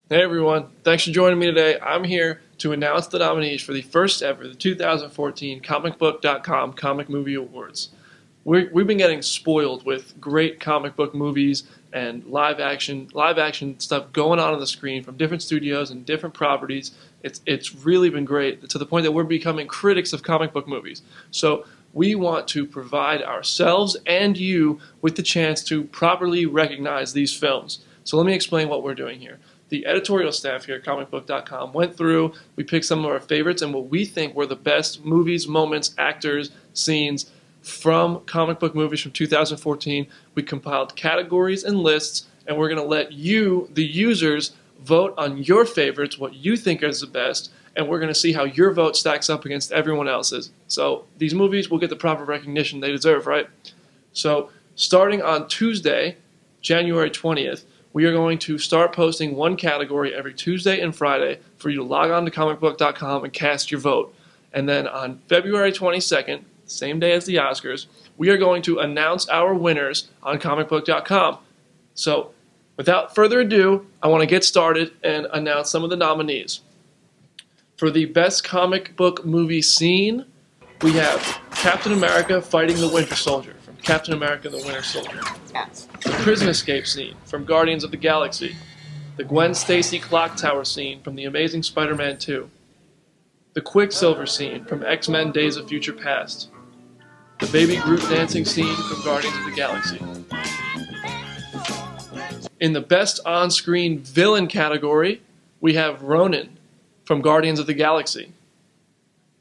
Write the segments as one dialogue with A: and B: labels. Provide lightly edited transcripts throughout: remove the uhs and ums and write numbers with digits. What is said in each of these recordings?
A: Hey everyone, thanks for joining me today. I'm here to announce the nominees for the first ever, the 2014 Comicbook.com Comic Movie Awards. We've been getting spoiled with great comic book movies and live action stuff going on the screen from different studios and different properties. It's really been great to the point that we're becoming critics of comic book movies. So we want to provide ourselves and you with the chance to properly recognize these films. So let me explain what we're doing here. The editorial staff here at Comicbook.com went through, we picked some of our favorites and what we think were the best movies, moments, actors, scenes from comic book movies from 2014. We compiled categories and lists, and we're going to let you, the users, vote on your favorites, what you think is the best, and we're going to see how your vote stacks up against everyone else's. So these movies will get the proper recognition they deserve, right? So starting on Tuesday, January 20th, we are going to start posting one category every Tuesday and Friday for you to log on to comicbook.com and cast your vote. And then on February 22nd, same day as the Oscars, we are going to announce our winners on comicbook.com. So without further ado, I want to get started and announce some of the nominees. For the best comic book movie scene, we have Captain America fighting the Winter Soldier from Captain America the Winter Soldier.
B: Yes.
A: The prison escape scene from Guardians of the Galaxy. The Gwen Stacy clock tower scene from The Amazing Spider-Man 2. The Quicksilver scene from X-Men Days of Future Past. The Baby Groot dancing scene from Guardians of the Galaxy. In the best on-screen villain category, we have Ronan from Guardians of the Galaxy.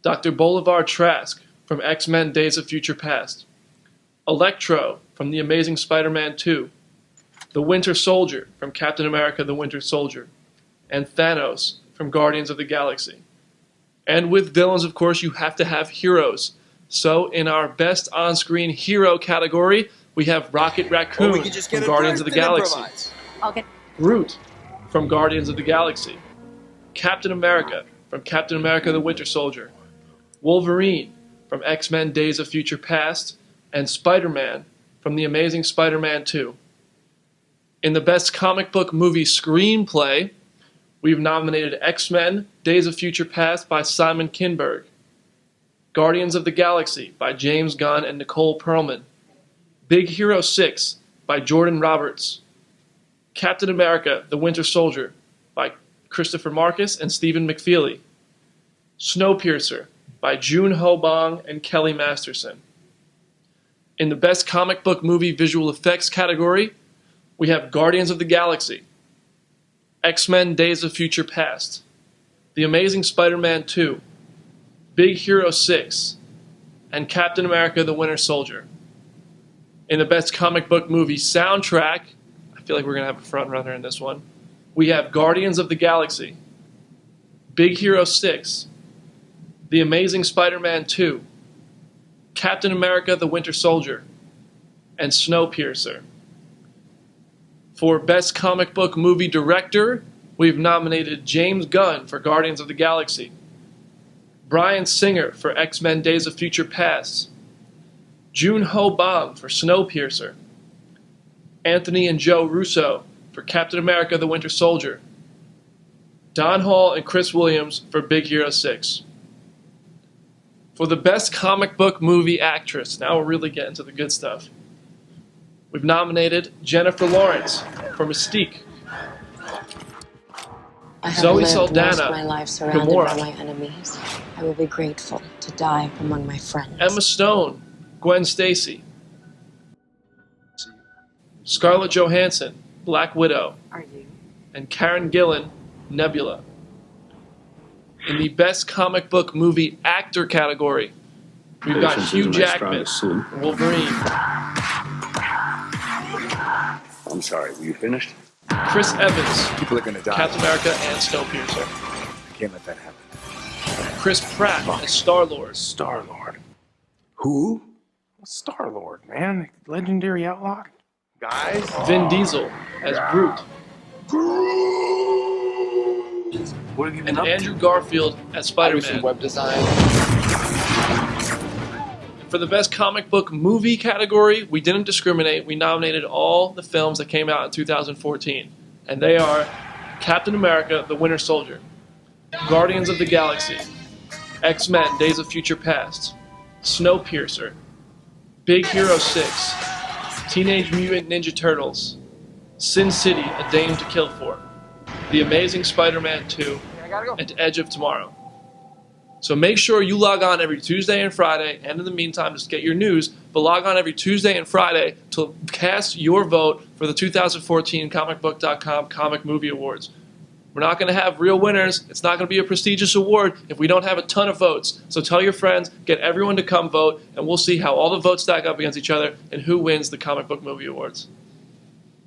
A: Dr. Bolivar Trask from X-Men Days of Future Past. Electro from The Amazing Spider-Man 2, The Winter Soldier from Captain America the Winter Soldier, and Thanos from Guardians of the Galaxy. And with villains, of course, you have to have heroes. So in our best on-screen hero category, we have Rocket Raccoon from Guardians of the Galaxy, Groot from Guardians of the Galaxy, Captain America from Captain America the Winter Soldier, Wolverine from X-Men Days of Future Past, and Spider-Man from The Amazing Spider-Man 2. In the best comic book movie screenplay, we've nominated X-Men Days of Future Past by Simon Kinberg, Guardians of the Galaxy by James Gunn and Nicole Perlman, Big Hero 6 by Jordan Roberts, Captain America the Winter Soldier by Christopher Marcus and Stephen McFeely, Snowpiercer by June Ho Bong and Kelly Masterson. In the best comic book movie visual effects category, we have Guardians of the Galaxy, X-Men Days of Future Past, The Amazing Spider-Man 2, Big Hero 6, and Captain America the Winter Soldier. In the best comic book movie soundtrack, I feel like we're going to have a front runner in this one, we have Guardians of the Galaxy, Big Hero 6, The Amazing Spider-Man 2, Captain America the Winter Soldier, and Snowpiercer. For Best Comic Book Movie Director, we've nominated James Gunn for Guardians of the Galaxy, Bryan Singer for X-Men Days of Future Past, June Ho Bong for Snowpiercer, Anthony and Joe Russo for Captain America the Winter Soldier, Don Hall and Chris Williams for Big Hero 6. For the best comic book movie actress, now we're really getting to the good stuff. We've nominated Jennifer Lawrence for Mystique,
B: I have
A: Zoe
B: lived
A: Saldana
B: most of my life surrounded
A: Gamora.
B: by my enemies. I will be grateful to die among my friends.
A: Emma Stone, Gwen Stacy, Scarlett Johansson, Black Widow,
B: Are you?
A: and Karen Gillan, Nebula. In the best comic book movie actor category, we've got Hugh Jackman for Wolverine,
C: I'm sorry, were you finished?
A: Chris Evans,
C: People are gonna die.
A: Captain America and Snowpiercer,
C: I can't let that happen.
A: Chris Pratt as Star-Lord,
C: Star-Lord. Who? Star-Lord, man. Legendary outlaw. Guys?
A: Vin Diesel as Groot,
C: What have you been
A: and
C: up
A: Andrew Garfield as Spider-Man.
C: web design.
A: For the best comic book movie category, we didn't discriminate. We nominated all the films that came out in 2014. And they are Captain America, The Winter Soldier, Guardians of the Galaxy, X-Men, Days of Future Past, Snowpiercer, Big Hero 6, Teenage Mutant Ninja Turtles, Sin City, A Dame to Kill For, The Amazing Spider-Man 2, and Edge of Tomorrow. So make sure you log on every Tuesday and Friday, and in the meantime, just get your news, but log on every Tuesday and Friday to cast your vote for the 2014 Comicbook.com Comic Movie Awards. We're not going to have real winners. It's not going to be a prestigious award if we don't have a ton of votes. So tell your friends, get everyone to come vote, and we'll see how all the votes stack up against each other and who wins the Comic Book Movie Awards.